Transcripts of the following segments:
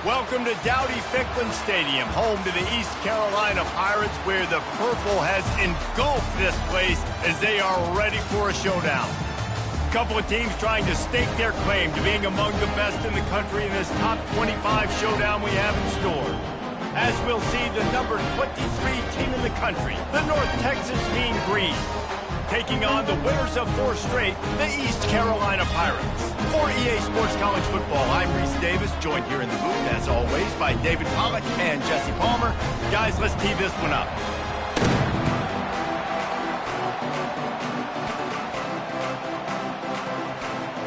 Welcome to Dowdy-Ficklen Stadium, home to the East Carolina Pirates, where the purple has engulfed this place as they are ready for a showdown. A couple of teams trying to stake their claim to being among the best in the country in this top 25 showdown we have in store. As we'll see, the number 23 team in the country, the North Texas Mean Green, taking on the winners of 4 straight, the East Carolina Pirates. For EA Sports College Football, I'm Reese Davis, joined here in the booth, as always, by David Pollack and Jesse Palmer. Guys, let's tee this one up.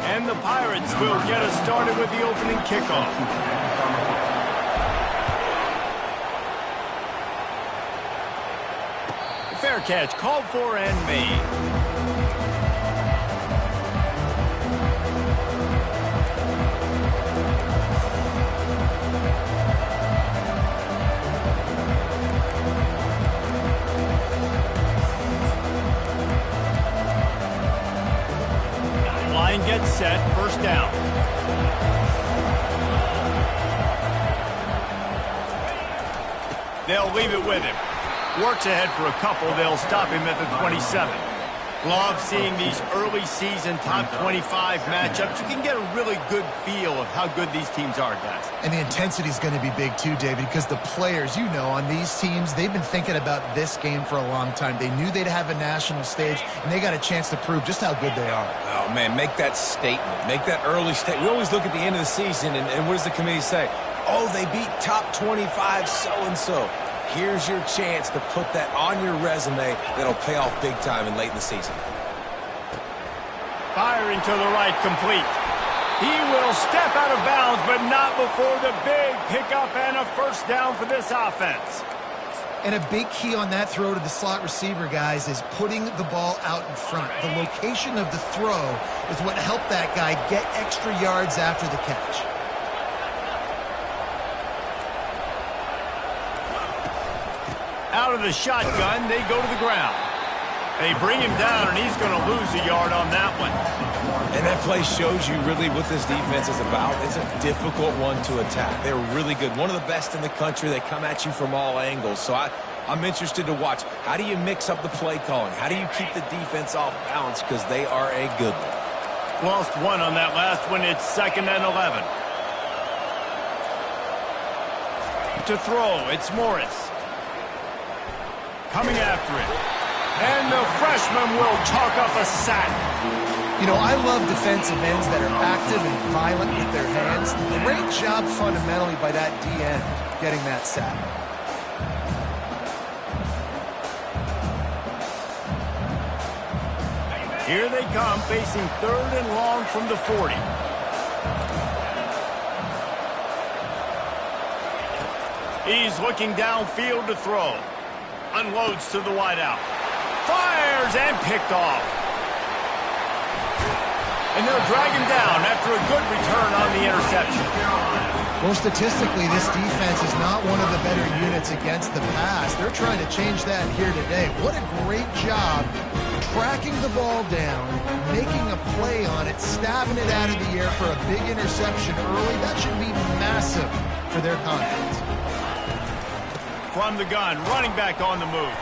And the Pirates will get us started with the opening kickoff. Fair catch called for and made. Line gets set, first down. They'll leave it with him. Works ahead for a couple. They'll stop him at the 27. Love seeing these early season top 25 matchups. You can get a really good feel of how good these teams are, guys. And the intensity is going to be big too, David, because the players, you know, on these teams, they've been thinking about this game for a long time. They knew they'd have a national stage, and they got a chance to prove just how good they are. Oh, man, make that statement. Make that early statement. We always look at the end of the season, and what does the committee say? Oh, they beat top 25 so-and-so. Here's your chance to put that on your resume that'll pay off big time and late in the season. Firing to the right, complete. He will step out of bounds, but not before the big pickup and a first down for this offense. And a big key on that throw to the slot receiver, guys, is putting the ball out in front. The location of the throw is what helped that guy get extra yards after the catch. Out of the shotgun, they go to the ground. They bring him down, and he's going to lose a yard on that one. And that play shows you really what this defense is about. It's a difficult one to attack. They're really good. One of the best in the country. They come at you from all angles. So I'm interested to watch. How do you mix up the play calling? How do you keep the defense off balance? Because they are a good one. Lost one on that last one. It's 2nd and 11. To throw, it's Morris. Coming after it. And the freshman will chalk up a sack. You know, I love defensive ends that are active and violent with their hands. Great job fundamentally by that D-end getting that sack. Here they come, facing 3rd and long from the 40. He's looking downfield to throw. Unloads to the wideout. Fires and picked off. And they'll drag him down after a good return on the interception. Well, statistically, this defense is not one of the better units against the pass. They're trying to change that here today. What a great job tracking the ball down, making a play on it, stabbing it out of the air for a big interception early. That should be massive for their confidence. From the gun, running back on the move.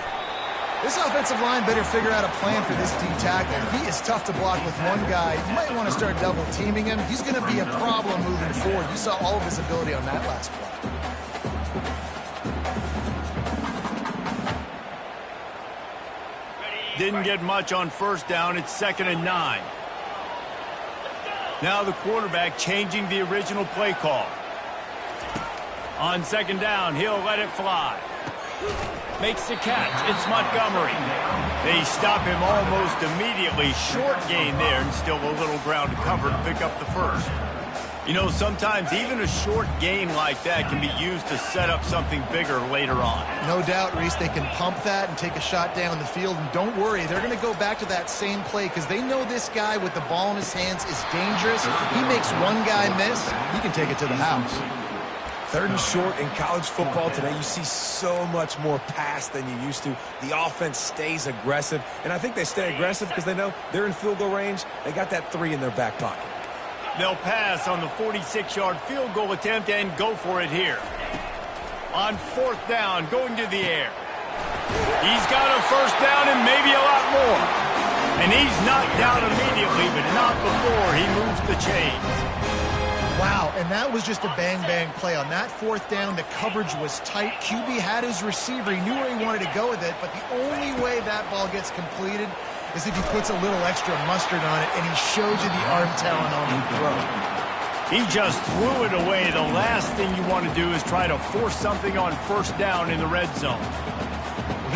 This offensive line better figure out a plan for this D-tackle. He is tough to block with one guy. You might want to start double-teaming him. He's going to be a problem moving forward. You saw all of his ability on that last play. Didn't get much on first down. It's 2nd and 9. Now the quarterback changing the original play call. On 2nd down, he'll let it fly. Makes the catch. It's Montgomery. They stop him almost immediately. Short gain there, and still a little ground to cover to pick up the first. You know, sometimes even a short gain like that can be used to set up something bigger later on. No doubt, Reese, they can pump that and take a shot down the field. And don't worry, they're going to go back to that same play because they know this guy with the ball in his hands is dangerous. He makes one guy miss, he can take it to the house. 3rd and short in college football today. You see so much more pass than you used to. The offense stays aggressive, and I think they stay aggressive because they know they're in field goal range. They got that 3 in their back pocket. They'll pass on the 46-yard field goal attempt and go for it here. On 4th down, going to the air. He's got a first down and maybe a lot more. And he's knocked down immediately, but not before he moves the chains. Wow, and that was just a bang-bang play. On that 4th down, the coverage was tight. QB had his receiver. He knew where he wanted to go with it, but the only way that ball gets completed is if he puts a little extra mustard on it, and he shows you the arm talent on the throw. He just threw it away. The last thing you want to do is try to force something on 1st down in the red zone.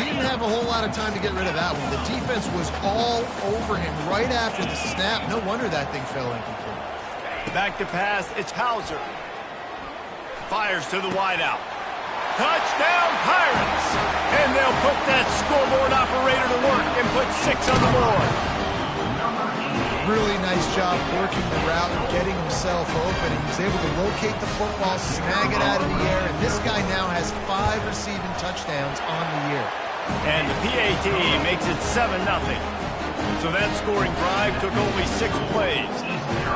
He didn't have a whole lot of time to get rid of that one. The defense was all over him right after the snap. No wonder that thing fell incomplete. Back to pass, it's Hauser. Fires to the wideout. Touchdown, Pirates! And they'll put that scoreboard operator to work and put 6 on the board. Really nice job working the route and getting himself open. And he's able to locate the football, snag it out of the air, and this guy now has 5 receiving touchdowns on the year. And the PAT makes it 7-0. So that scoring drive took only 6 plays.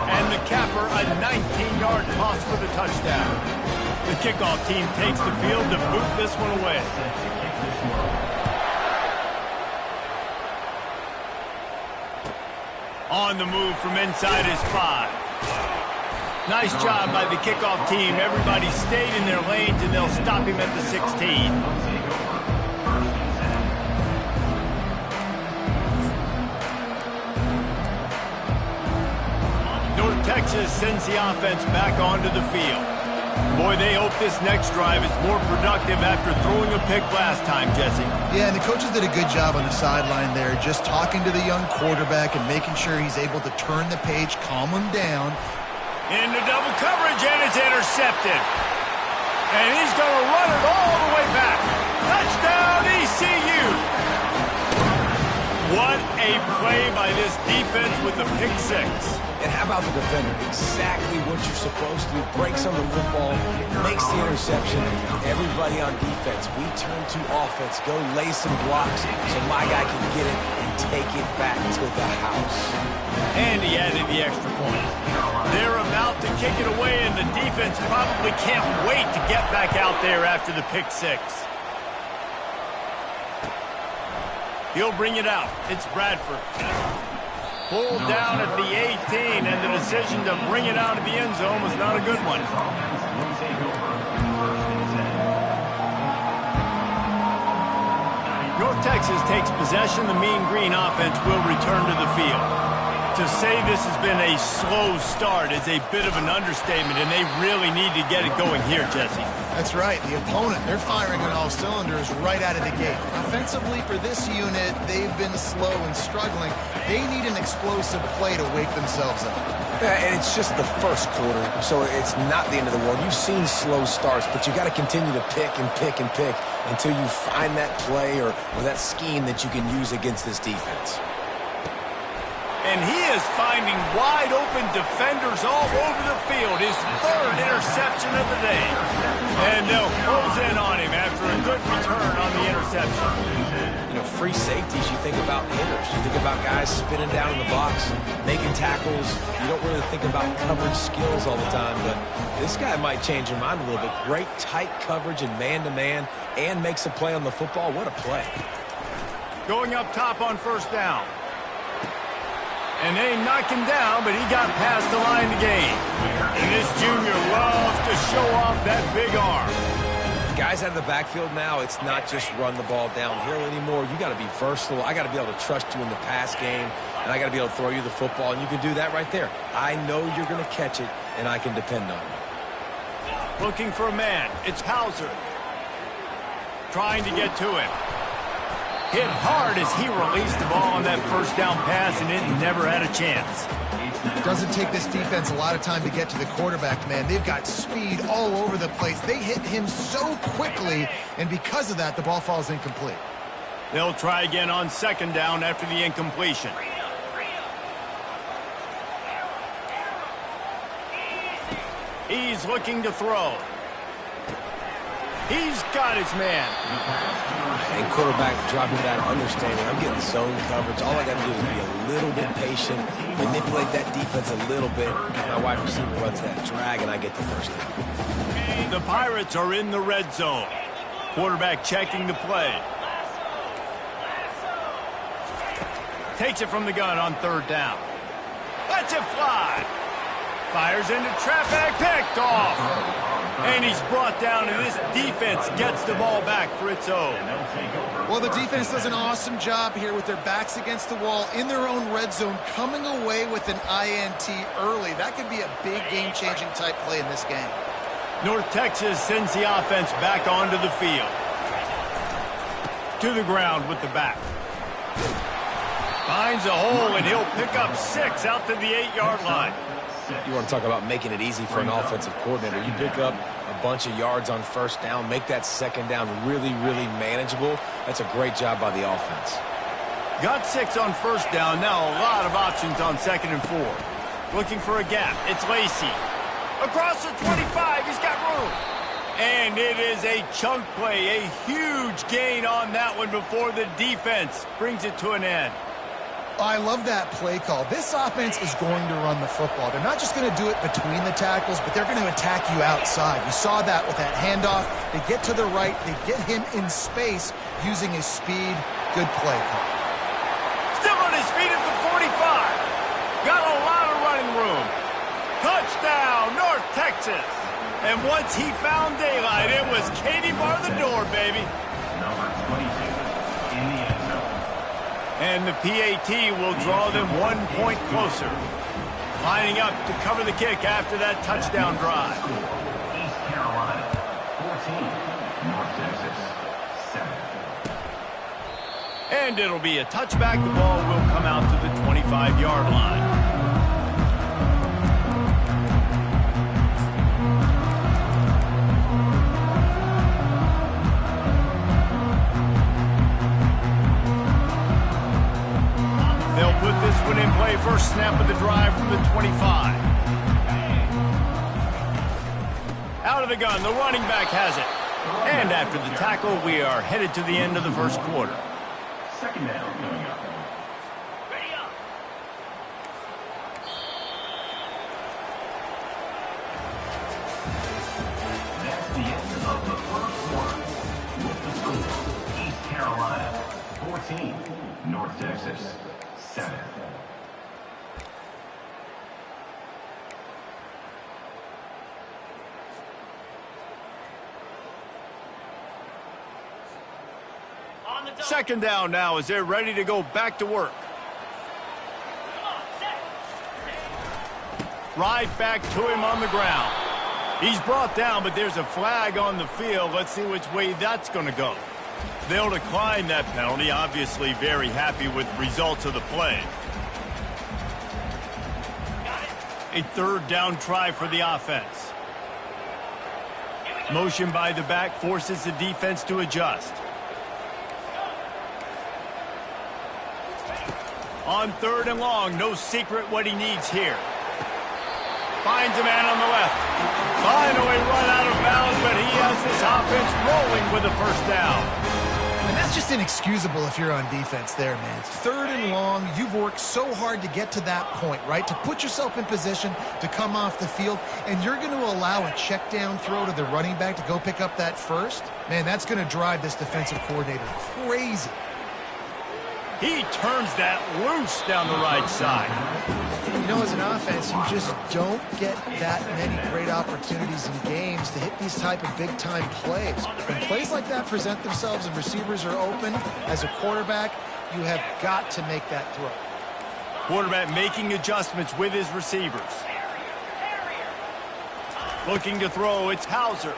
And the capper, a 19-yard toss for the touchdown. The kickoff team takes the field to boot this one away. On the move from inside his 5. Nice job by the kickoff team. Everybody stayed in their lanes, and they'll stop him at the 16. Texas sends the offense back onto the field. Boy, they hope this next drive is more productive after throwing a pick last time, Jesse. Yeah, and the coaches did a good job on the sideline there, just talking to the young quarterback and making sure he's able to turn the page, calm him down. Into double coverage, and it's intercepted. And he's going to run it all the way back. Touchdown, ECU! What a play by this defense with the pick 6. And how about the defender? Exactly what you're supposed to do. Breaks on the football, makes the interception. Everybody on defense, we turn to offense. Go lay some blocks so my guy can get it and take it back to the house. And he added the extra point. They're about to kick it away, and the defense probably can't wait to get back out there after the pick 6. He'll bring it out. It's Bradford. Pulled down at the 18, and the decision to bring it out of the end zone was not a good one. North Texas takes possession. The Mean Green offense will return to the field. To say this has been a slow start is a bit of an understatement, and they really need to get it going here, Jesse. That's right. The opponent, they're firing on all cylinders right out of the gate. Offensively, for this unit, they've been slow and struggling. They need an explosive play to wake themselves up. Yeah, and it's just the first quarter, so it's not the end of the world. You've seen slow starts, but you got to continue to pick and pick and pick until you find that play or that scheme that you can use against this defense. And he is finding wide-open defenders all over the field. His 3rd interception of the day. And they'll close in on him after a good return on the interception. You know, free safeties, you think about hitters. You think about guys spinning down in the box, making tackles. You don't really think about coverage skills all the time, but this guy might change your mind a little bit. Great tight coverage and man-to-man, and makes a play on the football. What a play. Going up top on 1st down. And they knock him down, but he got past the line to gain. And this junior loves to show off that big arm. Guys out of the backfield now, it's not just run the ball downhill anymore. You got to be versatile. I got to be able to trust you in the pass game, and I got to be able to throw you the football, and you can do that right there. I know you're going to catch it, and I can depend on you. Looking for a man. It's Hauser. Trying to get to him. Hit hard as he released the ball on that 1st down pass, and it never had a chance. Doesn't take this defense a lot of time to get to the quarterback, man. They've got speed all over the place. They hit him so quickly, and because of that, the ball falls incomplete. They'll try again on 2nd down after the incompletion. He's looking to throw. He's got his man. And quarterback dropping that understanding. I'm getting zone coverage. All I got to do is be a little bit patient, manipulate that defense a little bit. My wide receiver runs that drag, and I get the first down. The Pirates are in the red zone. Quarterback checking the play. Takes it from the gun on third down. Lets it fly. Fires into traffic. Picked off. And he's brought down, and this defense gets the ball back for its own. Well, the defense does an awesome job here with their backs against the wall in their own red zone, coming away with an INT early. That could be a big game-changing type play in this game. North Texas sends the offense back onto the field. To the ground with the back. Finds a hole, and he'll pick up 6 out to the 8-yard line. You want to talk about making it easy for an offensive coordinator. You pick up a bunch of yards on first down, make that second down really, really manageable. That's a great job by the offense. Got 6 on first down. Now a lot of options on second and 4. Looking for a gap. It's Lacy. Across the 25. He's got room. And it is a chunk play. A huge gain on that one before the defense brings it to an end. I love that play call. This offense is going to run the football. They're not just going to do it between the tackles, but they're going to attack you outside. You saw that with that handoff. They get to the right. They get him in space using his speed. Good play call. Still on his feet at the 45. Got a lot of running room. Touchdown, North Texas. And once he found daylight, it was Katie bar the door, baby. Number 22 in the end zone. And the PAT will draw them 1 point closer. Lining up to cover the kick after that touchdown drive. East Carolina, 14. North Texas, 7. And it'll be a touchback. The ball will come out to the 25-yard line. They'll put this one in play. First snap of the drive from the 25. Out of the gun, the running back has it. And after the tackle, we are headed to the end of the first quarter. Second down coming up. That's the end of the first quarter. With the score, East Carolina, 14. North Texas, 7. Second down now as they're ready to go back to work. Right back to him on the ground. He's brought down, but there's a flag on the field. Let's see which way that's going to go. They'll decline that penalty. Obviously very happy with the results of the play. A third down try for the offense. Motion by the back forces the defense to adjust. On third and long, no secret what he needs here. Finds a man on the left. Finally run out of bounds, but he has this offense rolling with a first down. And that's just inexcusable if you're on defense there, man. Third and long, you've worked so hard to get to that point, right? To put yourself in position to come off the field, and you're going to allow a check down throw to the running back to go pick up that first? Man, that's going to drive this defensive coordinator crazy. He turns that loose down the right side. You know, as an offense, you just don't get that many great opportunities in games to hit these type of big-time plays. When plays like that present themselves and receivers are open, as a quarterback, you have got to make that throw. Quarterback making adjustments with his receivers. Looking to throw, it's Hauser.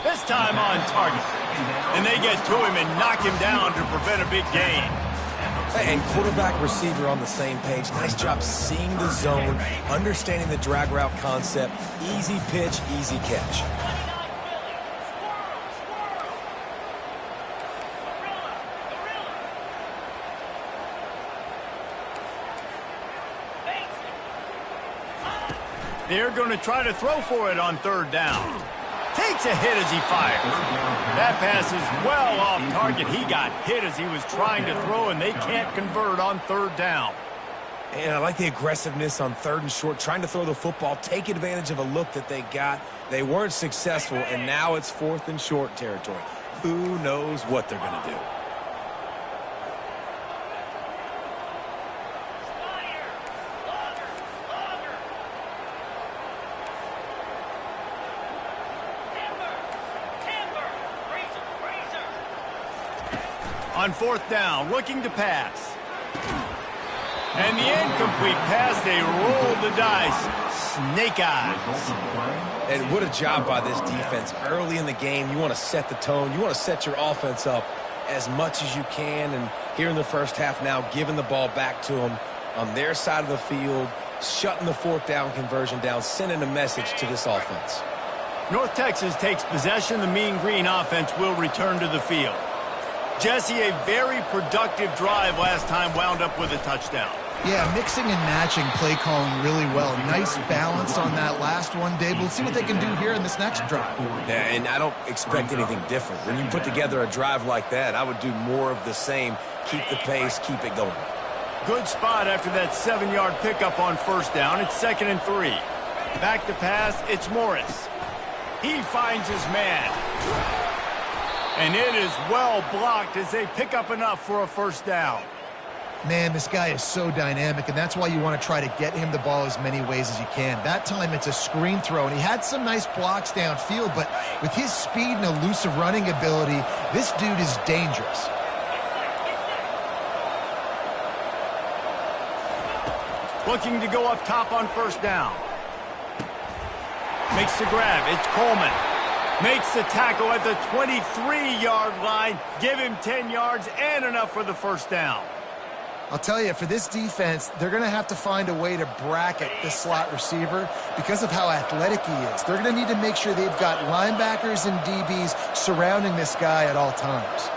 This time on target. And they get to him and knock him down to prevent a big gain. And quarterback receiver on the same page. Nice job seeing the zone, understanding the drag route concept. Easy pitch, easy catch. They're going to try to throw for it on third down. Takes a hit as he fires. That pass is well off target. He got hit as he was trying to throw, and they can't convert on third down. And I like the aggressiveness on third and short, trying to throw the football, take advantage of a look that they got. They weren't successful, and now it's fourth and short territory. Who knows what they're going to do? On fourth down, looking to pass. And the incomplete pass, they roll the dice. Snake eyes. And what a job by this defense. Early in the game, you want to set the tone. You want to set your offense up as much as you can. And here in the first half now, giving the ball back to them on their side of the field, shutting the fourth down conversion down, sending a message to this offense. North Texas takes possession. The Mean Green offense will return to the field. Jesse, a very productive drive last time, wound up with a touchdown. Yeah, mixing and matching play calling really well. Nice balance on that last one, Dave. We'll see what they can do here in this next drive. Yeah, and I don't expect anything different. When you put together a drive like that, I would do more of the same. Keep the pace, keep it going. Good spot after that 7-yard pickup on first down. It's 2nd and 3. Back to pass, it's Morris. He finds his man. And it is well blocked as they pick up enough for a first down. Man, this guy is so dynamic, and that's why you want to try to get him the ball as many ways as you can. That time it's a screen throw, and he had some nice blocks downfield, but with his speed and elusive running ability, this dude is dangerous. Looking to go up top on first down. Makes the grab. It's Coleman. Makes the tackle at the 23-yard line. Give him 10 yards and enough for the first down. I'll tell you, for this defense, they're going to have to find a way to bracket this slot receiver because of how athletic he is. They're going to need to make sure they've got linebackers and DBs surrounding this guy at all times.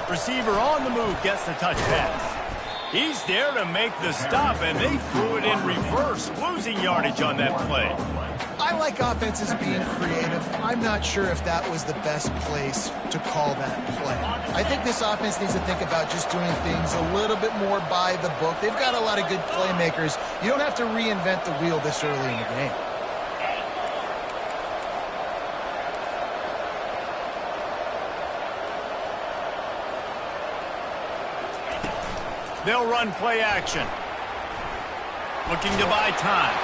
Receiver on the move gets the touch pass. He's there to make the stop, and they threw it in reverse, losing yardage on that play. I like offenses being creative. I'm not sure if that was the best place to call that play. I think this offense needs to think about just doing things a little bit more by the book. They've got a lot of good playmakers. You don't have to reinvent the wheel this early in the game. They'll run play action. Looking to buy time.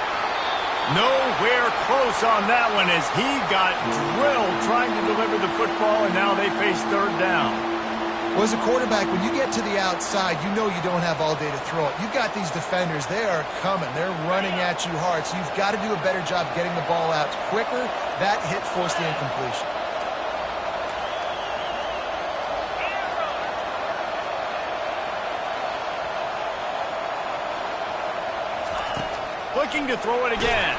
Nowhere close on that one as he got drilled trying to deliver the football, and now they face third down. Well, as a quarterback, when you get to the outside, you know you don't have all day to throw it. You've got these defenders. They are coming. They're running at you hard, so you've got to do a better job getting the ball out quicker. That hit forced the incompletion. Looking to throw it again.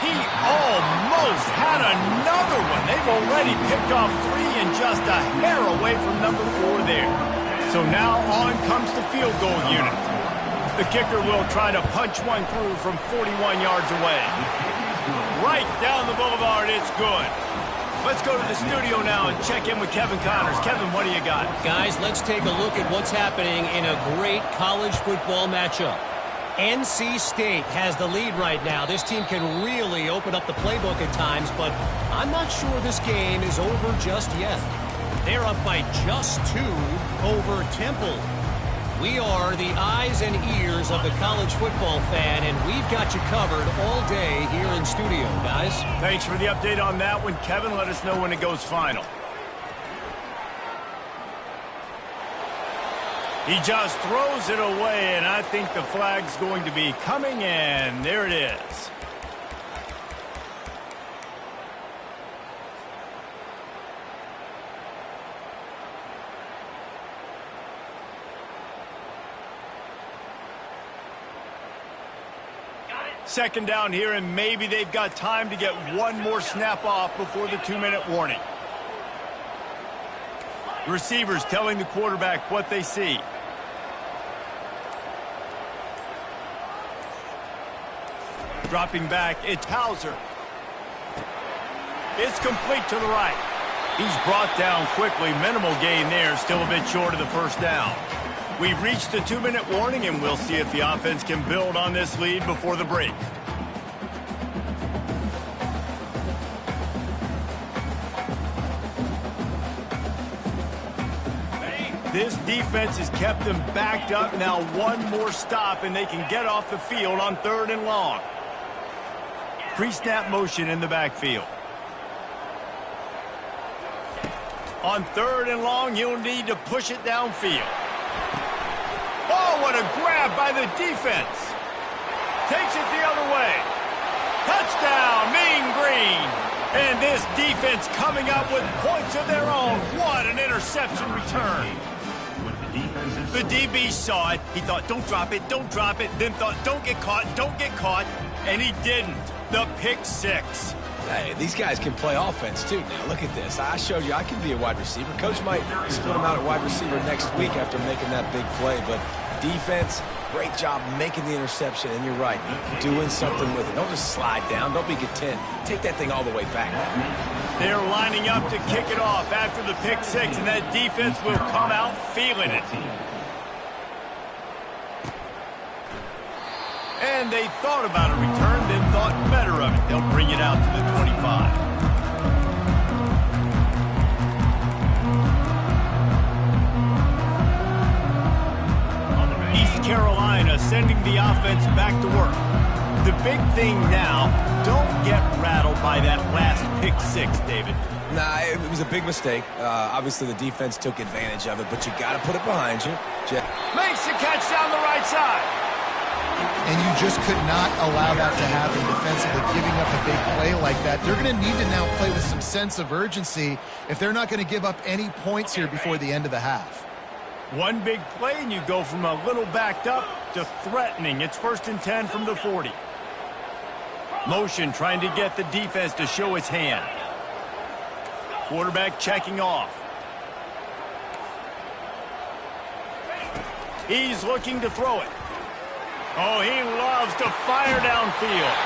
He almost had another one. They've already picked off 3 and just a hair away from number 4 there. So now on comes the field goal unit. The kicker will try to punch one through from 41 yards away. Right down the boulevard, it's good. Let's go to the studio now and check in with Kevin Connors. Kevin, what do you got? Guys, let's take a look at what's happening in a great college football matchup. NC State has the lead right now. This team can really open up the playbook at times, but I'm not sure this game is over just yet. They're up by just 2 over Temple. We are the eyes and ears of the college football fan, and we've got you covered all day here in studio, guys. Thanks for the update on that one, Kevin. Let us know when it goes final. He just throws it away, and I think the flag's going to be coming, and there it is. Second down here, and maybe they've got time to get one more snap off before the 2-minute warning. Receivers telling the quarterback what they see. Dropping back, it's Hauser. It's complete to the right. He's brought down quickly. Minimal gain there, still a bit short of the first down. We've reached the 2-minute warning, and we'll see if the offense can build on this lead before the break. This defense has kept them backed up. Now one more stop, and they can get off the field on 3rd and long. Pre-snap motion in the backfield. On 3rd and long, you'll need to push it downfield. Oh, what a grab by the defense. Takes it the other way. Touchdown, Mean Green. And this defense coming up with points of their own. What an interception return. The DB saw it. He thought, don't drop it, then thought, don't get caught, and he didn't. The pick six. Hey, these guys can play offense, too. Now, look at this. I showed you I can be a wide receiver. Coach might split him out at wide receiver next week after making that big play. But defense, great job making the interception. And you're right, doing something with it. Don't just slide down. Don't be content. Take that thing all the way back. They're lining up to kick it off after the pick six, and that defense will come out feeling it. And they thought about a return, then thought better of it. They'll bring it out to the 25. East Carolina sending the offense back to work. The big thing now, don't get rattled by that last pick six, David. Nah, it was a big mistake. Obviously, the defense took advantage of it, but you got to put it behind you. Makes the catch down the right side. And you just could not allow that to happen defensively, giving up a big play like that. They're going to need to now play with some sense of urgency if they're not going to give up any points here before the end of the half. One big play, and you go from a little backed up to threatening. It's 1st and 10 from the 40. Motion trying to get the defense to show his hand. Quarterback checking off. He's looking to throw it. Oh, he loves to fire downfield.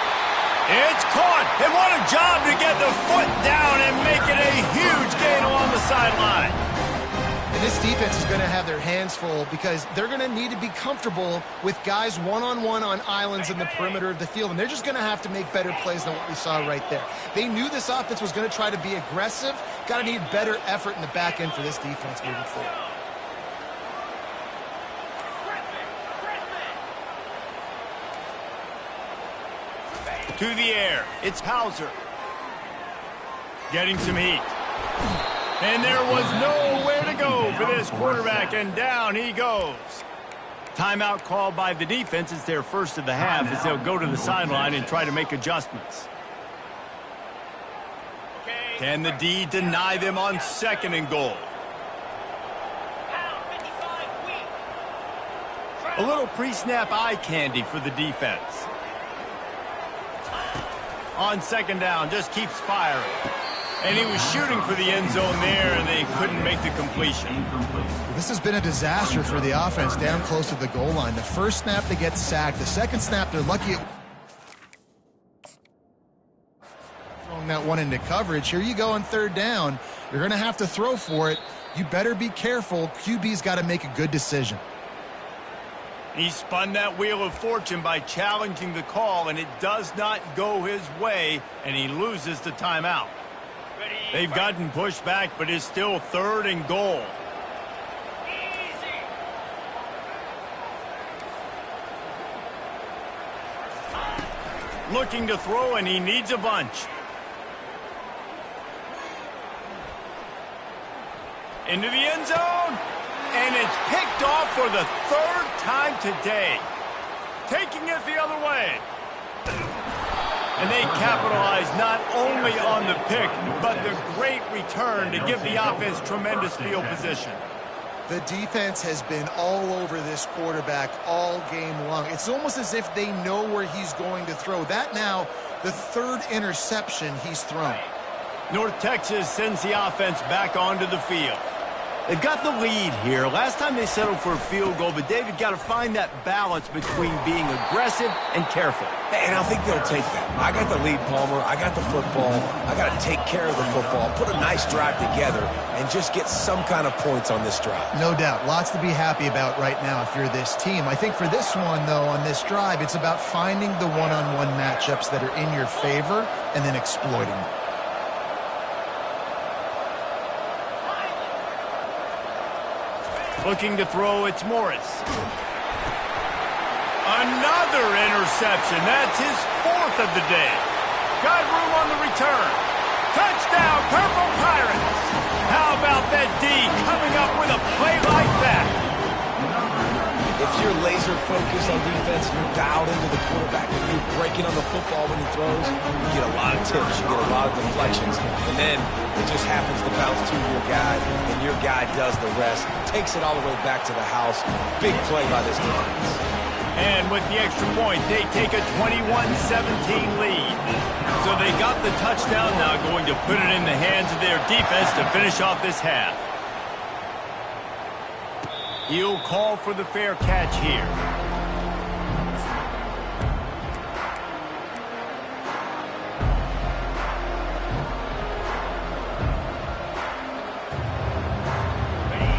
It's caught, and what a job to get the foot down and make it a huge gain along the sideline. And this defense is going to have their hands full because they're going to need to be comfortable with guys one-on-one on islands in the perimeter of the field, and they're just going to have to make better plays than what we saw right there. They knew this offense was going to try to be aggressive. Got to need better effort in the back end for this defense moving forward. To the air, it's Hauser. Getting some heat. And there was nowhere to go for this quarterback, and down he goes. Timeout called by the defense. It's their first of the half as they'll go to the sideline and try to make adjustments. Can the D deny them on 2nd and goal? A little pre-snap eye candy for the defense. On 2nd down, just keeps firing. And he was shooting for the end zone there, and they couldn't make the completion. This has been a disaster for the offense down close to the goal line. The first snap, they get sacked. The second snap, they're lucky at throwing that one into coverage. Here you go on 3rd down. You're going to have to throw for it. You better be careful. QB's got to make a good decision. He spun that wheel of fortune by challenging the call, and it does not go his way, and he loses the timeout. They've gotten pushed back, but it's still 3rd and goal. Looking to throw, and he needs a bunch. Into the end zone. And it's picked off for the 3rd time today. Taking it the other way. And they capitalize not only on the pick, but the great return to give the offense tremendous field position. The defense has been all over this quarterback all game long. It's almost as if they know where he's going to throw. That now, the 3rd interception he's thrown. North Texas sends the offense back onto the field. They've got the lead here. Last time they settled for a field goal, but David got to find that balance between being aggressive and careful. And I think they'll take that. I got the lead, Palmer. I got the football. I got to take care of the football, put a nice drive together, and just get some kind of points on this drive. No doubt. Lots to be happy about right now if you're this team. I think for this one, though, on this drive, it's about finding the one-on-one matchups that are in your favor and then exploiting them. Looking to throw, it's Morris. Another interception. That's his 4th of the day. Got room on the return. Touchdown, Purple Pirates. How about that D coming up with a play like that? If you're laser focused on defense, you're dialed into the quarterback, and you're breaking on the football when he throws, you get a lot of tips, you get a lot of deflections, and then it just happens to bounce to your guy, and your guy does the rest, takes it all the way back to the house. Big play by this defense. And with the extra point, they take a 21-17 lead. So they got the touchdown, now going to put it in the hands of their defense to finish off this half. He'll call for the fair catch here.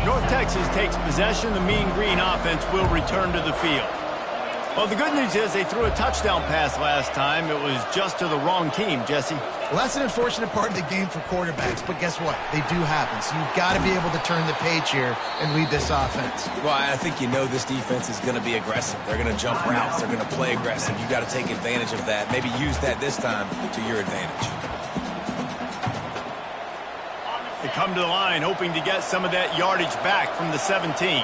North Texas takes possession. The Mean Green offense will return to the field. Well, the good news is they threw a touchdown pass last time. It was just to the wrong team, Jesse. Well, that's an unfortunate part of the game for quarterbacks, but guess what? They do happen, so you've got to be able to turn the page here and lead this offense. Well, I think you know this defense is going to be aggressive. They're going to jump routes. They're going to play aggressive. You've got to take advantage of that. Maybe use that this time to your advantage. They come to the line hoping to get some of that yardage back from the 17.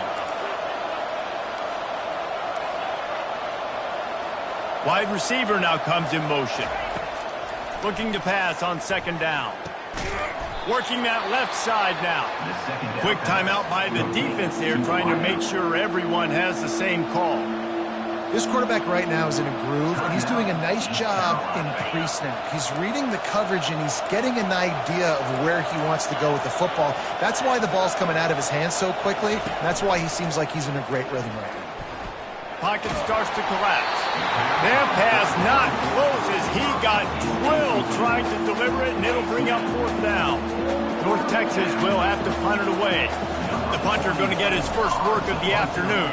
Wide receiver now comes in motion. Looking to pass on 2nd down. Working that left side now. Quick timeout by the defense there, trying to make sure everyone has the same call. This quarterback right now is in a groove, and he's doing a nice job in pre-snap. He's reading the coverage, and he's getting an idea of where he wants to go with the football. That's why the ball's coming out of his hands so quickly. That's why he seems like he's in a great rhythm right now. Pocket starts to collapse. Their pass not close as he got drilled trying to deliver it, and it'll bring up 4th down. North Texas will have to punt it away. The punter going to get his first work of the afternoon.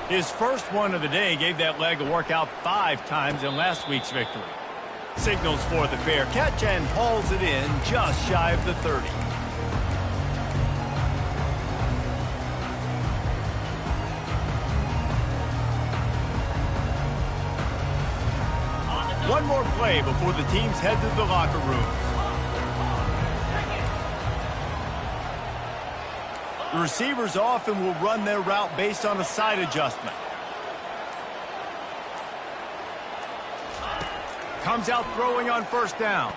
His first one of the day gave that leg a workout 5 times in last week's victory. Signals for the fair catch and hauls it in just shy of the 30. One more play before the teams head to the locker rooms. The receivers often will run their route based on a side adjustment. Comes out throwing on 1st down.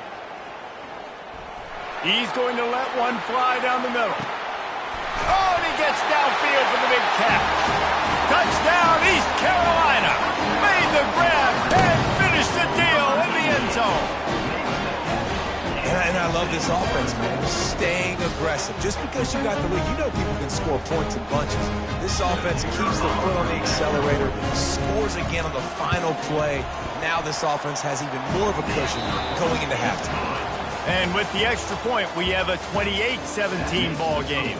He's going to let one fly down the middle. Oh, and he gets downfield for the big catch. Touchdown, East Carolina. Made the grab and finished the deal in the end zone. And I love this offense, man. Staying aggressive. Just because you got the lead, you know people can score points in bunches. This offense keeps the foot on the accelerator, scores again on the final play. Now this offense has even more of a cushion going into halftime. And with the extra point, we have a 28-17 ball game.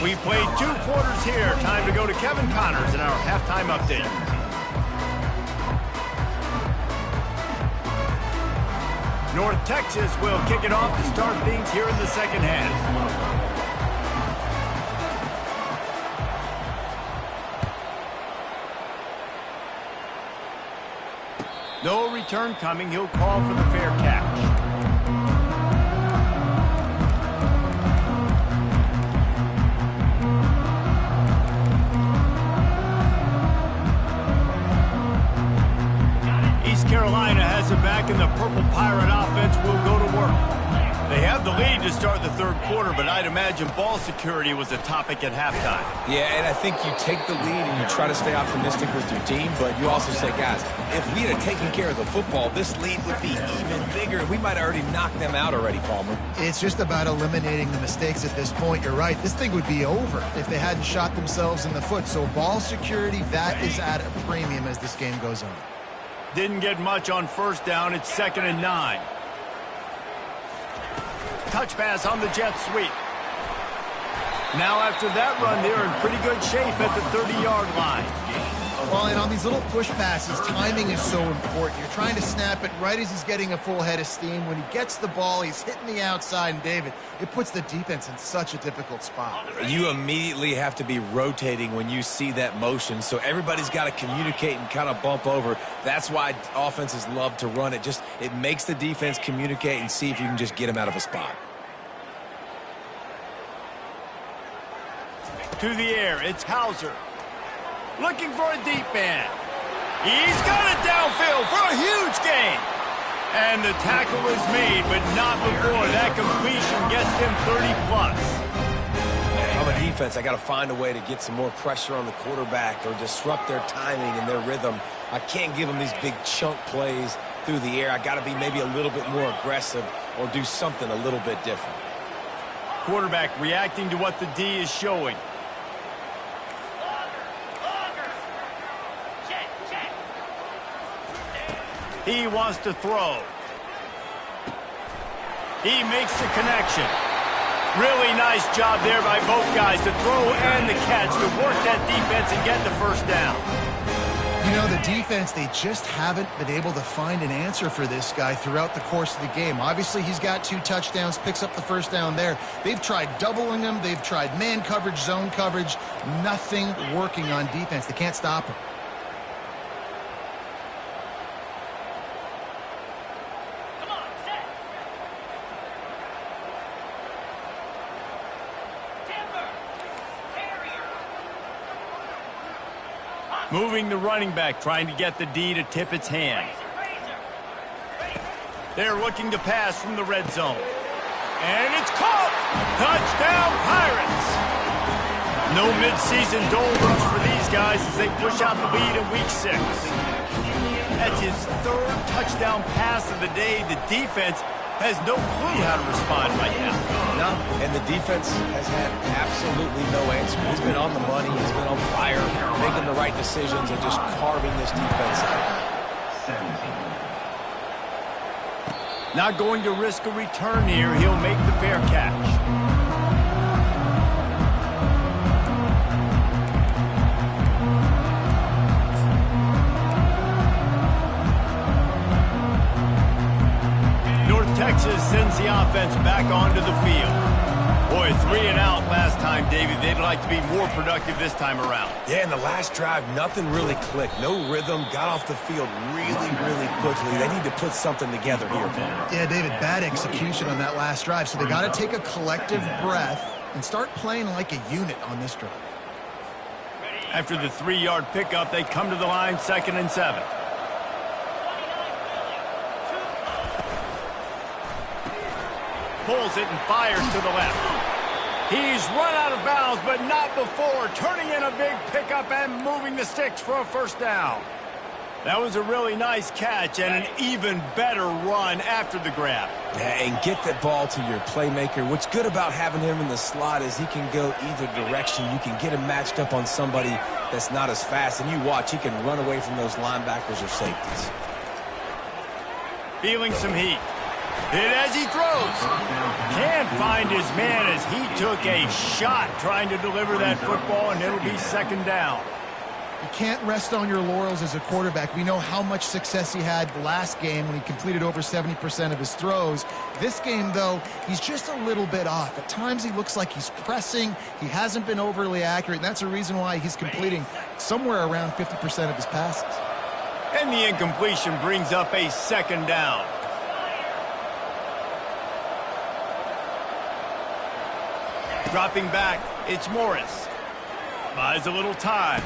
We played 2 quarters here. Time to go to Kevin Connors in our halftime update. North Texas will kick it off to start things here in the 2nd half. No return coming. He'll call for the fair catch. Carolina has it back, and the Purple Pirate offense will go to work. They have the lead to start the third quarter, but I'd imagine ball security was a topic at halftime. Yeah, and I think you take the lead and you try to stay optimistic with your team, but you also say, guys, if we had taken care of the football, this lead would be even bigger. We might have already knocked them out already, Palmer. It's just about eliminating the mistakes at this point. You're right. This thing would be over if they hadn't shot themselves in the foot. So ball security, that is at a premium as this game goes on. Didn't get much on first down. It's 2nd and 9. Touch pass on the jet sweep. Now after that run, they're in pretty good shape at the 30-yard line. Well, and on these little push passes, timing is so important. You're trying to snap it right as he's getting a full head of steam. When he gets the ball, he's hitting the outside, and David, it puts the defense in such a difficult spot. You immediately have to be rotating when you see that motion, so everybody's got to communicate and kind of bump over. That's why offenses love to run it. It makes the defense communicate and see if you can just get them out of a spot. To the air, it's Hauser. Looking for a deep man. He's got it downfield for a huge gain. And the tackle is made, but not before that completion gets them 30-plus. I'm a defense. I got to find a way to get some more pressure on the quarterback or disrupt their timing and their rhythm. I can't give them these big chunk plays through the air. I got to be maybe a little bit more aggressive or do something a little bit different. Quarterback reacting to what the D is showing. He wants to throw. He makes the connection. Really nice job there by both guys to throw and the catch to work that defense and get the first down. You know, the defense, they just haven't been able to find an answer for this guy throughout the course of the game. Obviously, he's got 2 touchdowns, picks up the first down there. They've tried doubling him. They've tried man coverage, zone coverage. Nothing working on defense. They can't stop him. Moving the running back, trying to get the D to tip its hand. They're looking to pass from the red zone. And it's caught! Touchdown, Pirates! No midseason doldrums for these guys as they push out the lead in Week 6. That's his 3rd touchdown pass of the day. The defense has no clue how to respond right now. No, and the defense has had absolutely no answer. He's been on the money. He's been on fire, making the right decisions and just carving this defense out. 17. Not going to risk a return here. He'll make the fair catch. Texas sends the offense back onto the field. Boy, 3 and out last time, David. They'd like to be more productive this time around. Yeah, in the last drive, nothing really clicked. No rhythm, got off the field really, really quickly. They need to put something together here, Palmer. Yeah, David, bad execution on that last drive. So they got to take a collective breath and start playing like a unit on this drive. After the 3-yard pickup, they come to the line, 2nd and 7. Pulls it and fires to the left. He's run out of bounds, but not before turning in a big pickup and moving the sticks for a first down. That was a really nice catch and an even better run after the grab. Yeah, and get that ball to your playmaker. What's good about having him in the slot is he can go either direction. You can get him matched up on somebody that's not as fast, and you watch, he can run away from those linebackers or safeties. Feeling some heat. Hit as he throws. Can't find his man as he took a shot trying to deliver that football, and it'll be 2nd down. You can't rest on your laurels as a quarterback. We know how much success he had last game when he completed over 70% of his throws. This game, though, he's just a little bit off. At times he looks like he's pressing. He hasn't been overly accurate, and that's a reason why he's completing somewhere around 50% of his passes. And the incompletion brings up a 2nd down. Dropping back, it's Morris. Buys a little time.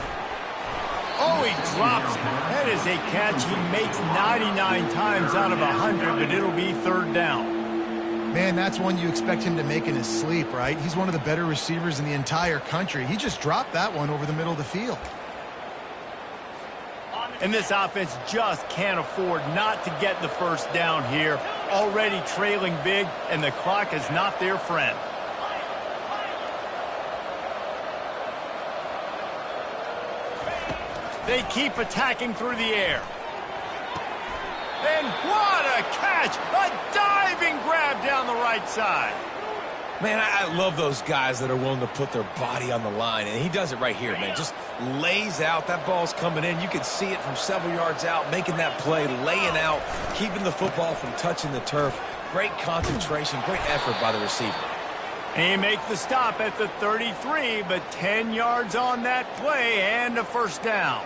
Oh, he drops it. That is a catch he makes 99 times out of 100, but it'll be 3rd down. Man, that's one you expect him to make in his sleep, right? He's one of the better receivers in the entire country. He just dropped that one over the middle of the field. And this offense just can't afford not to get the first down here. Already trailing big, and the clock is not their friend. They keep attacking through the air. And what a catch! A diving grab down the right side. Man, I love those guys that are willing to put their body on the line, and he does it right here, man. Just lays out. That ball's coming in. You can see it from several yards out, making that play, laying out, keeping the football from touching the turf. Great concentration, great effort by the receiver. And he makes the stop at the 33, but 10 yards on that play and a first down.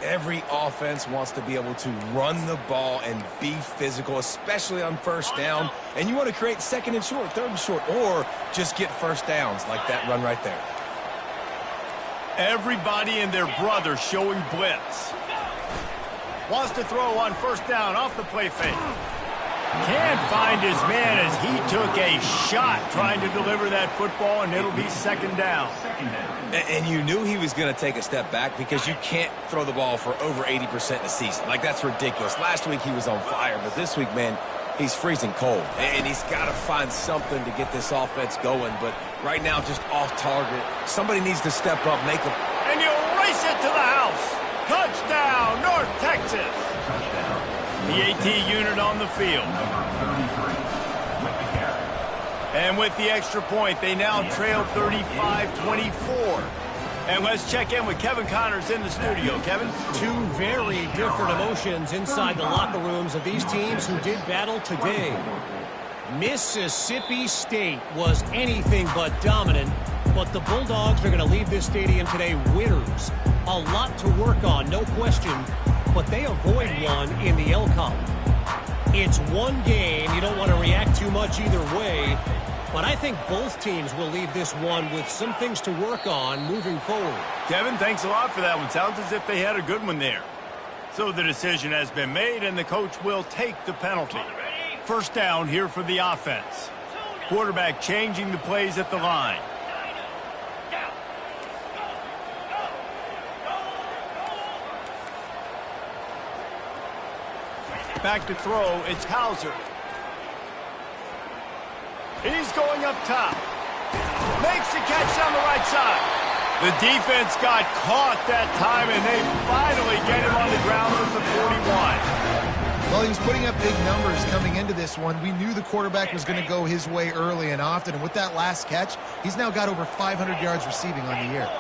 Every offense wants to be able to run the ball and be physical, especially on first down. And you want to create second and short, third and short, or just get first downs like that run right there. Everybody and their brother showing blitz. Wants to throw on first down off the play fake. Can't find his man as he took a shot trying to deliver that football, and it'll be second down. And you knew he was going to take a step back because you can't throw the ball for over 80% in a season. Like, that's ridiculous. Last week he was on fire, but this week, man, he's freezing cold. And he's got to find something to get this offense going. But right now, just off target. Somebody needs to step up, make a... And he'll race it to the house. Touchdown, North Texas. The AT unit on the field. And with the extra point, they now trail 35-24. And let's check in with Kevin Connors in the studio. Kevin? Two very different emotions inside the locker rooms of these teams who did battle today. Mississippi State was anything but dominant, but the Bulldogs are going to leave this stadium today winners. A lot to work on, no question, but they avoid one in the L column. It's one game. You don't want to react too much either way, but I think both teams will leave this one with some things to work on moving forward. Kevin, thanks a lot for that one. Sounds as if they had a good one there. So the decision has been made, and the coach will take the penalty. First down here for the offense. Quarterback changing the plays at the line. Back to throw, it's Hauser. He's going up top. Makes the catch down the right side. The defense got caught that time, and they finally get him on the ground with the 41. Well, he was putting up big numbers coming into this one. We knew the quarterback was going to go his way early and often, and with that last catch, he's now got over 500 yards receiving on the year.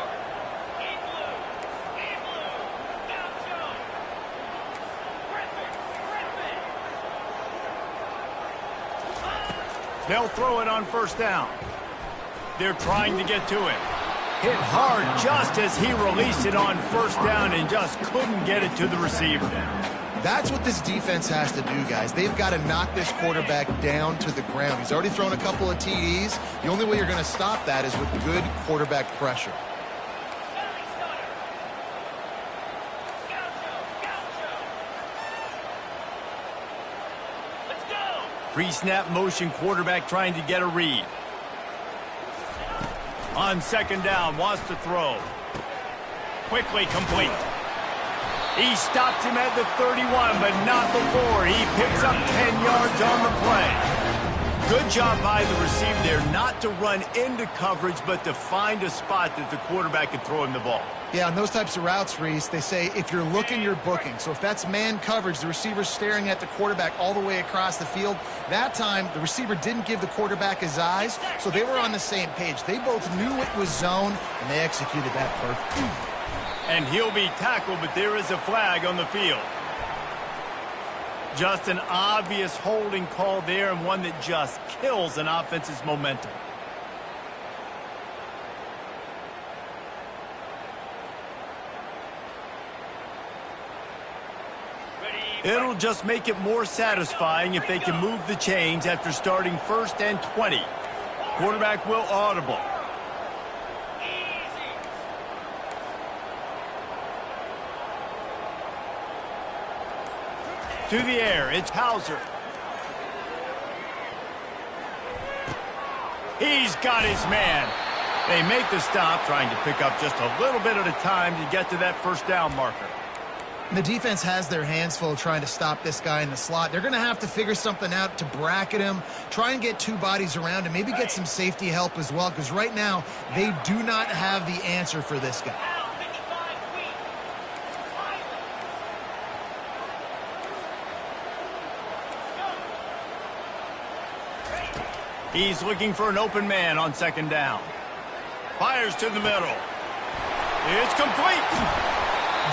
They'll throw it on first down. They're trying to get to him. Hit hard just as he released it on first down and just couldn't get it to the receiver. That's what this defense has to do, guys. They've got to knock this quarterback down to the ground. He's already thrown a couple of TDs. The only way you're going to stop that is with good quarterback pressure. Pre-snap motion quarterback trying to get a read. On second down, wants to throw. Quickly complete. He stops him at the 31, but not before. He picks up 10 yards on the play. Good job by the receiver there not to run into coverage, but to find a spot that the quarterback can throw him the ball. Yeah, on those types of routes, Reese, they say if you're looking, you're booking. So if that's man coverage, the receiver's staring at the quarterback all the way across the field. That time, the receiver didn't give the quarterback his eyes, so they were on the same page. They both knew it was zone, and they executed that perfectly. And he'll be tackled, but there is a flag on the field. Just an obvious holding call there, and one that just kills an offense's momentum. It'll just make it more satisfying if they can move the chains after starting first and 20. Quarterback will audible. To the air, it's Hauser. He's got his man. They make the stop, trying to pick up just a little bit at a time to get to that first down marker. The defense has their hands full trying to stop this guy in the slot. They're going to have to figure something out to bracket him, try and get two bodies around him, maybe get some safety help as well, because right now they do not have the answer for this guy. He's looking for an open man on second down. Fires to the middle. It's complete.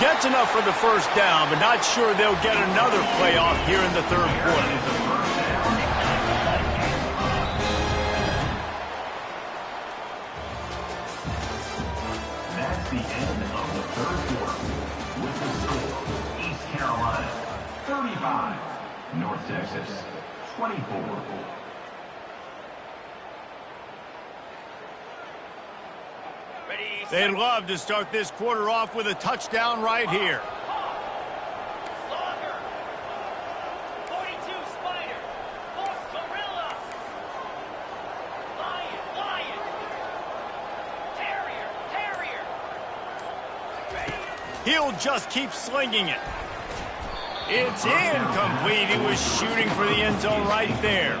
Gets enough for the first down, but not sure they'll get another playoff here in the third quarter. That's the end of the third quarter. With the score, East Carolina 35, North Texas 24. They'd love to start this quarter off with a touchdown right here. Slogger. 42 Spider. Gorilla. Lion. Terrier. He'll just keep slinging it. It's incomplete. He was shooting for the end zone right there.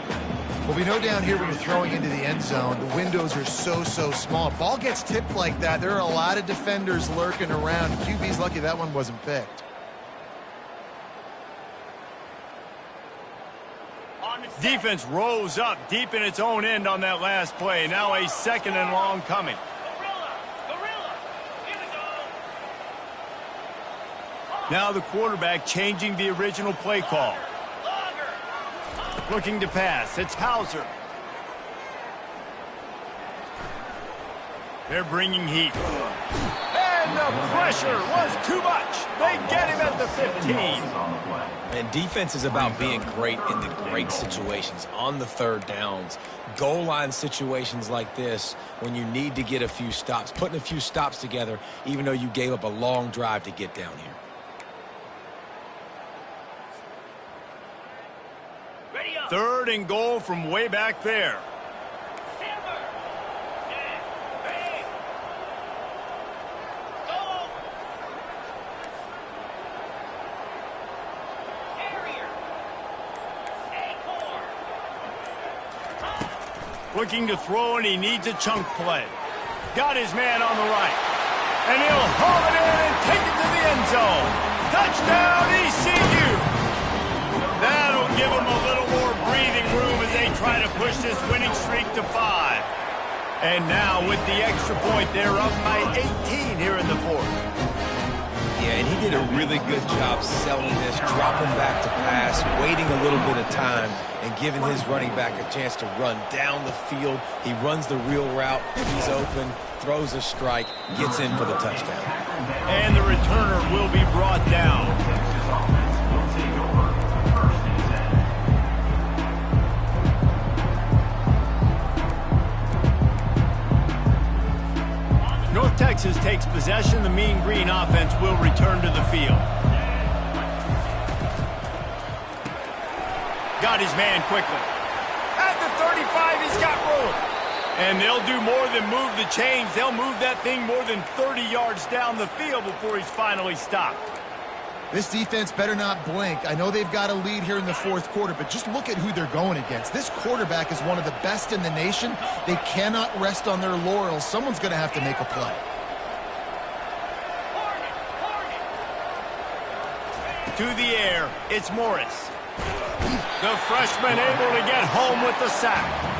Well, we know down here when you're throwing into the end zone, the windows are so small. Ball gets tipped like that, there are a lot of defenders lurking around. QB's lucky that one wasn't picked. Defense rose up deep in its own end on that last play. Now a second and long coming. Gorilla. Here we go. Now the quarterback changing the original play call. Looking to pass. It's Hauser. They're bringing heat. And the pressure was too much. They get him at the 15. And defense is about being great in the great situations, on the third downs. Goal line situations like this, when you need to get a few stops, putting a few stops together, even though you gave up a long drive to get down here. Third and goal from way back there. Looking to throw, and he needs a chunk play. Got his man on the right. And he'll haul it in and take it to the end zone. Touchdown, ECU! That'll give them a little more breathing room as they try to push this winning streak to 5. And now with the extra point, they're up by 18 here in the fourth. Yeah, and he did a really good job selling this, dropping back to pass, waiting a little bit of time, and giving his running back a chance to run down the field. He runs the real route. He's open, throws a strike, gets in for the touchdown. And the returner will be brought down. North Texas takes possession. The Mean Green offense will return to the field. Got his man quickly. At the 35, he's got room. And they'll do more than move the chains. They'll move that thing more than 30 yards down the field before he's finally stopped. This defense better not blink. I know they've got a lead here in the fourth quarter, but just look at who they're going against. This quarterback is one of the best in the nation. They cannot rest on their laurels. Someone's going to have to make a play. To the air, it's Morris. The freshman able to get home with the sack.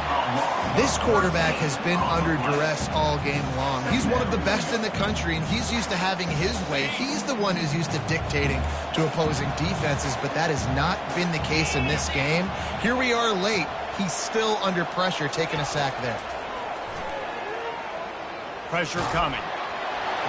This quarterback has been under duress all game long. He's one of the best in the country, and he's used to having his way. He's the one who's used to dictating to opposing defenses, but that has not been the case in this game. Here we are late. He's still under pressure, taking a sack there. Pressure coming.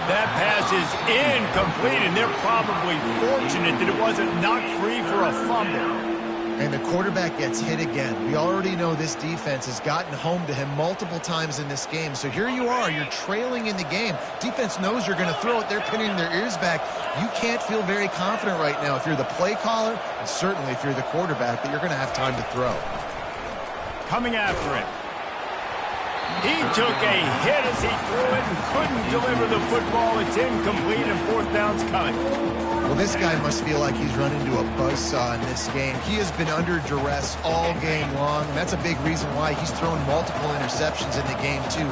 That pass is incomplete, and they're probably fortunate that it wasn't knocked free for a fumble. And the quarterback gets hit again. We already know this defense has gotten home to him multiple times in this game. So here you are, you're trailing in the game. Defense knows you're going to throw it. They're pinning their ears back. You can't feel very confident right now if you're the play caller, and certainly if you're the quarterback, that you're going to have time to throw. Coming after him. He took a hit as he threw it and couldn't deliver the football. It's incomplete and fourth down's coming. Well, this guy must feel like he's run into a buzzsaw in this game. He has been under duress all game long, and that's a big reason why he's thrown multiple interceptions in the game, too.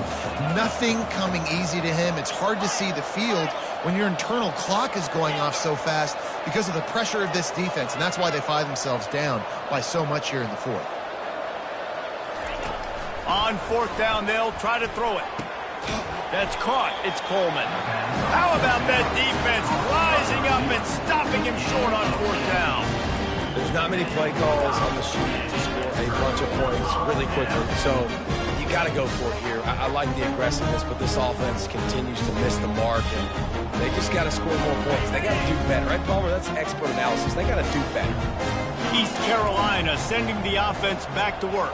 Nothing coming easy to him. It's hard to see the field when your internal clock is going off so fast because of the pressure of this defense, and that's why they find themselves down by so much here in the fourth. On fourth down, they'll try to throw it. That's caught. It's Coleman. How about that defense rising up and stopping him short on fourth down? There's not many play calls on the sheet to score a bunch of points really quickly, so you got to go for it here. I like the aggressiveness, but this offense continues to miss the mark, and they just got to score more points. They got to do better, right, Palmer? That's expert analysis. They got to do better. East Carolina sending the offense back to work.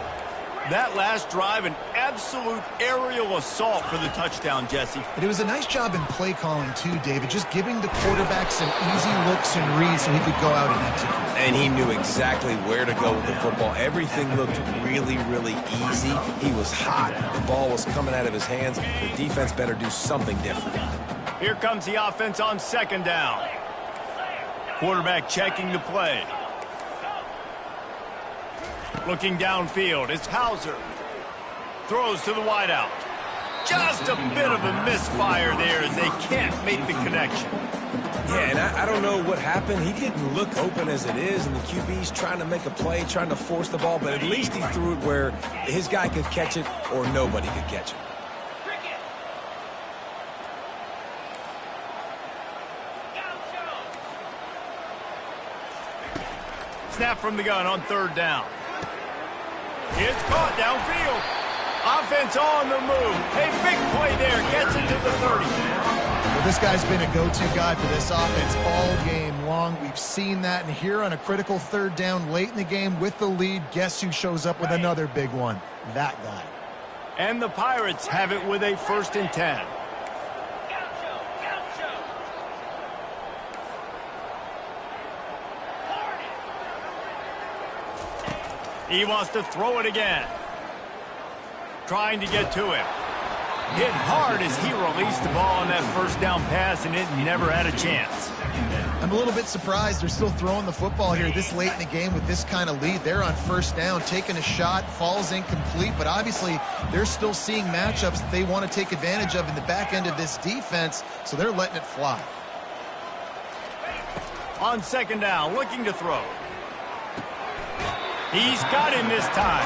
That last drive, an absolute aerial assault for the touchdown, Jesse. But it was a nice job in play calling, too, David, just giving the quarterback some easy looks and reads so he could go out and execute. And he knew exactly where to go with the football. Everything looked really, really easy. He was hot. The ball was coming out of his hands. The defense better do something different. Here comes the offense on second down. Quarterback checking the play. Looking downfield, it's Hauser. Throws to the wideout. Just a bit of a misfire there as they can't make the connection. Yeah, and I don't know what happened. He didn't look open as it is, and the QB's trying to make a play, trying to force the ball, but at least he threw it where his guy could catch it or nobody could catch it. Snap from the gun on third down. It's caught downfield. Offense on the move. A big play there. Gets it to the 30. Well, this guy's been a go-to guy for this offense all game long. We've seen that, and here on a critical third down late in the game with the lead, guess who shows up with another big one? That guy. And the Pirates have it with a 1st and 10. He wants to throw it again. Trying to get to him. Hit hard as he released the ball on that first down pass, and it never had a chance. I'm a little bit surprised they're still throwing the football here this late in the game with this kind of lead. They're on first down, taking a shot, falls incomplete, but obviously they're still seeing matchups that they want to take advantage of in the back end of this defense, so they're letting it fly. On second down, looking to throw. He's got him this time,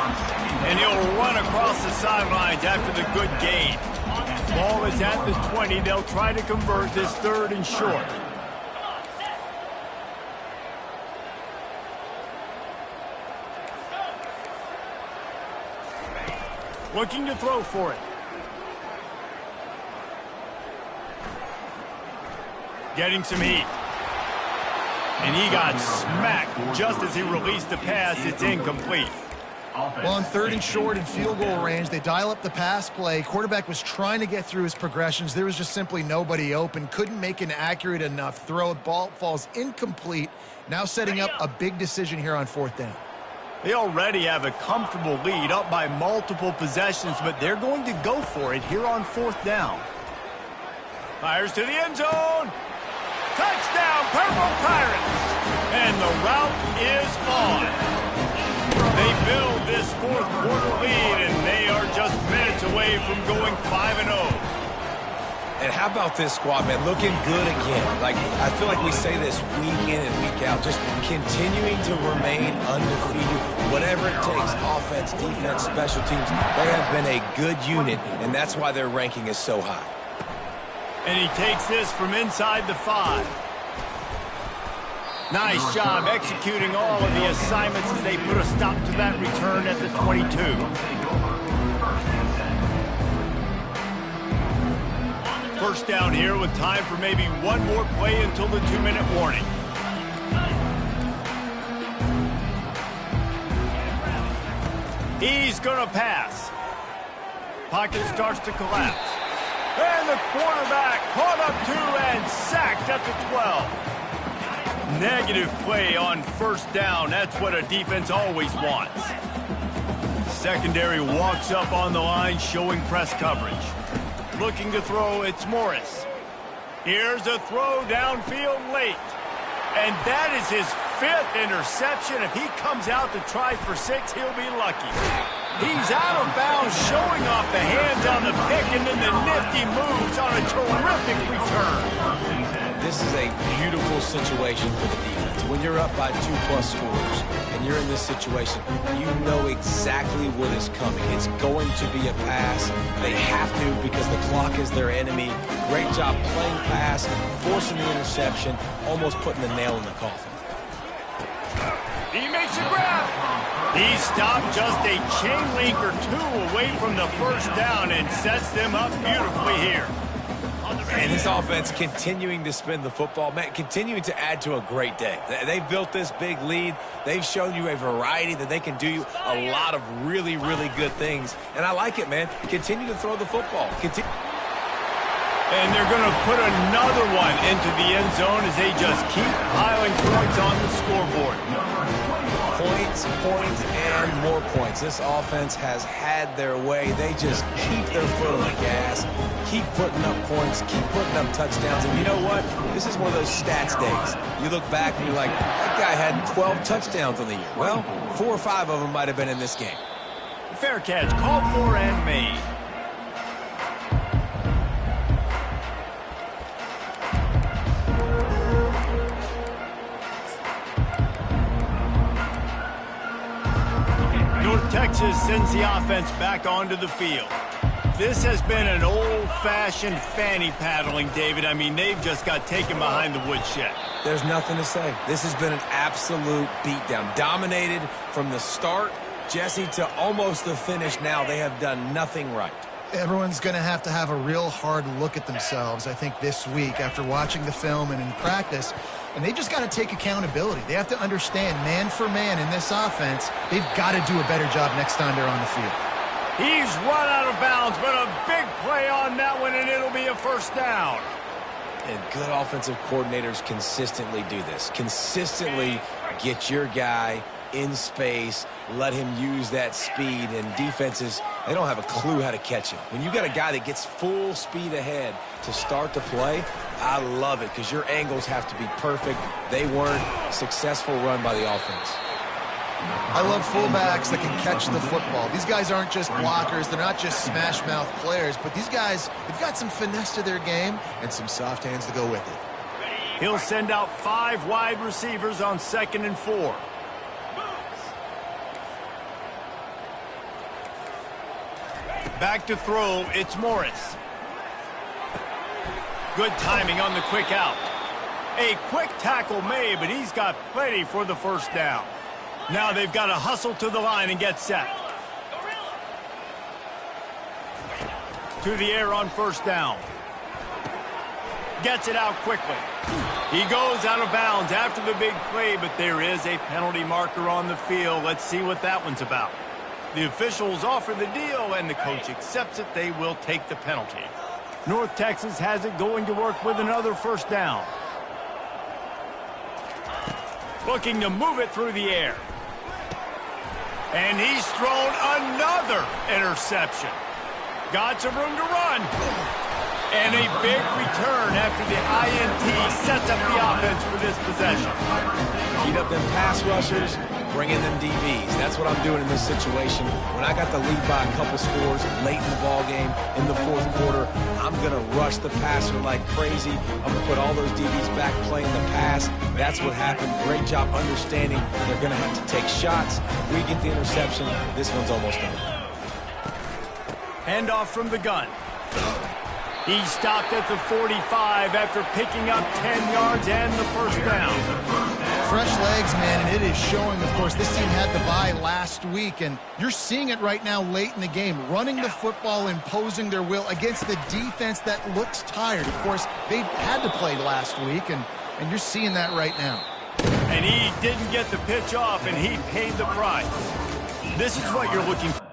and he'll run across the sidelines after the good gain. Ball is at the 20. They'll try to convert this 3rd and short. Looking to throw for it. Getting some heat. And he got smacked just as he released the pass. It's incomplete. Well, on 3rd and short and field goal range, they dial up the pass play. Quarterback was trying to get through his progressions. There was just simply nobody open. Couldn't make an accurate enough throw. Ball falls incomplete. Now setting up a big decision here on 4th down. They already have a comfortable lead, up by multiple possessions, but they're going to go for it here on 4th down. Fires to the end zone. Touchdown, Purple Pirates! And the route is on. They build this 4th quarter lead, and they are just minutes away from going 5-0. And how about this squad, man? Looking good again. Like, I feel like we say this week in and week out, just continuing to remain undefeated. Whatever it takes, offense, defense, special teams, they have been a good unit, and that's why their ranking is so high. And he takes this from inside the 5. Nice job executing all of the assignments as they put a stop to that return at the 22. First down here with time for maybe one more play until the 2-minute warning. He's going to pass. Pocket starts to collapse. And the quarterback caught up 2 and sacked at the 12. Negative play on first down. That's what a defense always wants. Secondary walks up on the line, showing press coverage. Looking to throw, it's Morris. Here's a throw downfield late. And that is his 5th interception. If he comes out to try for 6, he'll be lucky. He's out of bounds, showing off the hands on the pick, and then the nifty moves on a terrific return. This is a beautiful situation for the defense. When you're up by 2+ scores and you're in this situation, you know exactly what is coming. It's going to be a pass. They have to because the clock is their enemy. Great job playing pass, forcing the interception, almost putting the nail in the coffin. He makes a grab. He stopped just a chain link or 2 away from the first down and sets them up beautifully here. And this offense continuing to spin the football, man, continuing to add to a great day. They've built this big lead. They've shown you a variety that they can do a lot of really, really good things. And I like it, man. Continue to throw the football. And they're going to put another one into the end zone as they just keep piling points on the scoreboard. Points, and more points. This offense has had their way. They just keep their foot on the gas, keep putting up points, keep putting up touchdowns. And you know what? This is one of those stats days. You look back and you're like, that guy had 12 touchdowns on the year. Well, 4 or 5 of them might have been in this game. Fair catch, called for and made. North Texas sends the offense back onto the field. This has been an old-fashioned fanny paddling, David. I mean, they've just got taken behind the woodshed. There's nothing to say. This has been an absolute beatdown. Dominated from the start, Jesse, to almost the finish now. They have done nothing right. Everyone's going to have a real hard look at themselves, I think, this week after watching the film and in practice. And they just got to take accountability. They have to understand, man for man in this offense, they've got to do a better job next time they're on the field. He's run out of bounds, but a big play on that one, and it'll be a first down. And good offensive coordinators consistently do this. Consistently get your guy in space, let him use that speed, and defenses, they don't have a clue how to catch him. When you got a guy that gets full speed ahead to start the play, I love it because your angles have to be perfect. They weren't. Successful run by the offense. I love fullbacks that can catch the football. These guys aren't just blockers. They're not just smash-mouth players, but these guys, they've got some finesse to their game and some soft hands to go with it. He'll send out 5 wide receivers on 2nd and 4. Back to throw, it's Morris. Good timing on the quick out. A quick tackle made, but he's got plenty for the first down. Now they've got to hustle to the line and get set. To the air on first down. Gets it out quickly. He goes out of bounds after the big play, but there is a penalty marker on the field. Let's see what that one's about. The officials offer the deal, and the coach accepts it. They will take the penalty. North Texas has it going to work with another first down. Looking to move it through the air. And he's thrown another interception. Got some room to run. And a big return after the INT sets up the offense for this possession. Heat up them pass rushers, bring in them DBs. That's what I'm doing in this situation. When I got the lead by a couple scores late in the ball game in the 4th quarter, I'm going to rush the passer like crazy. I'm going to put all those DBs back playing the pass. That's what happened. Great job understanding they're going to have to take shots. We get the interception. This one's almost over. Handoff from the gun. He stopped at the 45 after picking up 10 yards and the first down. Fresh legs, man, and it is showing, of course. This team had the bye last week, and you're seeing it right now late in the game. Running the football, imposing their will against the defense that looks tired. Of course, they had to play last week, and you're seeing that right now. And he didn't get the pitch off, and he paid the price. This is what you're looking for.